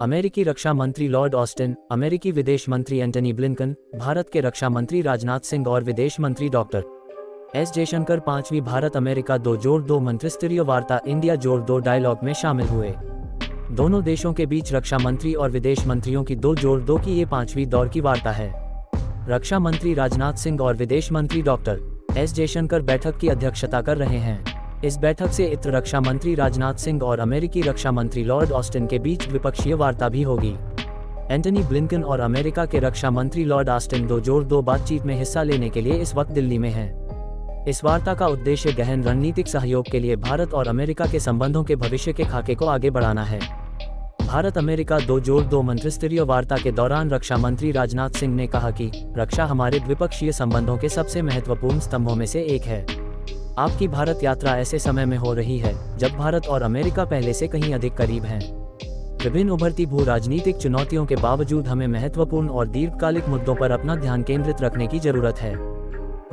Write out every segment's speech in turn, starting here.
अमेरिकी रक्षा मंत्री Lord Austin, अमेरिकी विदेश मंत्री एंटनी ब्लिंकन, भारत के रक्षा मंत्री राजनाथ सिंह और विदेश मंत्री डॉक्टर एस जयशंकर 5वीं भारत अमेरिका 2+2 मंत्रिस्तरीय वार्ता इंडिया +2 डायलॉग में शामिल हुए। दोनों देशों के बीच रक्षा मंत्री और विदेश मंत्रियों की 2+2 की ये 5वीं दौर की वार्ता है। रक्षा मंत्री राजनाथ सिंह और विदेश मंत्री डॉक्टर एस जयशंकर बैठक की अध्यक्षता कर रहे हैं। इस बैठक से इतर रक्षा मंत्री राजनाथ सिंह और अमेरिकी रक्षा मंत्री लॉर्ड ऑस्टिन के बीच द्विपक्षीय वार्ता भी होगी। एंटनी ब्लिंकन और अमेरिका के रक्षा मंत्री लॉर्ड ऑस्टिन 2+2 बातचीत में हिस्सा लेने के लिए इस वक्त दिल्ली में हैं। इस वार्ता का उद्देश्य गहन रणनीतिक सहयोग के लिए भारत और अमेरिका के संबंधों के भविष्य के खाके को आगे बढ़ाना है। भारत अमेरिका 2+2 मंत्रिस्तरीय वार्ता के दौरान रक्षा मंत्री राजनाथ सिंह ने कहा कि रक्षा हमारे द्विपक्षीय संबंधों के सबसे महत्वपूर्ण स्तंभों में से एक है। आपकी भारत यात्रा ऐसे समय में हो रही है जब भारत और अमेरिका पहले से कहीं अधिक करीब हैं। विभिन्न उभरती भू राजनीतिक चुनौतियों के बावजूद हमें महत्वपूर्ण और दीर्घकालिक मुद्दों पर अपना ध्यान केंद्रित रखने की जरूरत है।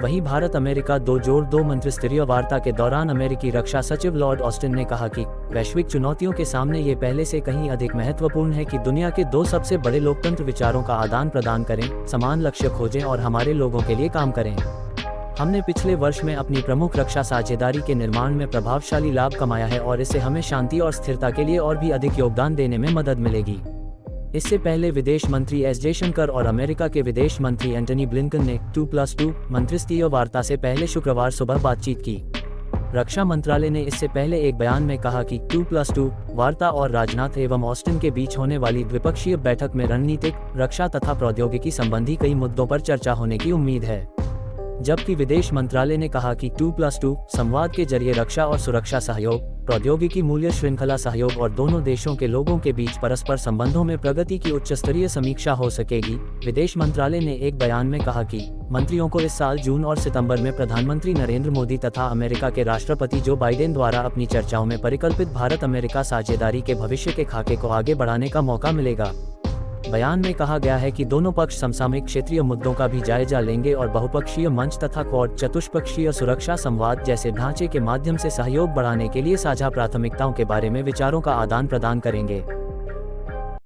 वहीं भारत अमेरिका 2+2 मंत्रिस्तरीय वार्ता के दौरान अमेरिकी रक्षा सचिव लॉर्ड ऑस्टिन ने कहा कि वैश्विक चुनौतियों के सामने ये पहले से कहीं अधिक महत्वपूर्ण है कि दुनिया के दो सबसे बड़े लोकतंत्र विचारों का आदान प्रदान करें, समान लक्ष्य खोजें और हमारे लोगों के लिए काम करें। हमने पिछले वर्ष में अपनी प्रमुख रक्षा साझेदारी के निर्माण में प्रभावशाली लाभ कमाया है और इससे हमें शांति और स्थिरता के लिए और भी अधिक योगदान देने में मदद मिलेगी। इससे पहले विदेश मंत्री एस जयशंकर और अमेरिका के विदेश मंत्री एंटनी ब्लिंकन ने 2+2 मंत्रिस्तरीय वार्ता से पहले शुक्रवार सुबह बातचीत की। रक्षा मंत्रालय ने इससे पहले एक बयान में कहा कि 2+2 वार्ता और राजनाथ एवं ऑस्टिन के बीच होने वाली द्विपक्षीय बैठक में रणनीतिक, रक्षा तथा प्रौद्योगिकी संबंधी कई मुद्दों पर चर्चा होने की उम्मीद है। जबकि विदेश मंत्रालय ने कहा कि 2+2 संवाद के जरिए रक्षा और सुरक्षा सहयोग, प्रौद्योगिकी मूल्य श्रृंखला सहयोग और दोनों देशों के लोगों के बीच परस्पर संबंधों में प्रगति की उच्च स्तरीय समीक्षा हो सकेगी। विदेश मंत्रालय ने एक बयान में कहा कि मंत्रियों को इस साल जून और सितंबर में प्रधानमंत्री नरेंद्र मोदी तथा अमेरिका के राष्ट्रपति जो बाइडेन द्वारा अपनी चर्चाओं में परिकल्पित भारत अमेरिका साझेदारी के भविष्य के खाके को आगे बढ़ाने का मौका मिलेगा। बयान में कहा गया है कि दोनों पक्ष समसामयिक क्षेत्रीय मुद्दों का भी जायजा लेंगे और बहुपक्षीय मंच तथा क्वाड चतुष्पक्षीय सुरक्षा संवाद जैसे ढांचे के माध्यम से सहयोग बढ़ाने के लिए साझा प्राथमिकताओं के बारे में विचारों का आदान प्रदान करेंगे।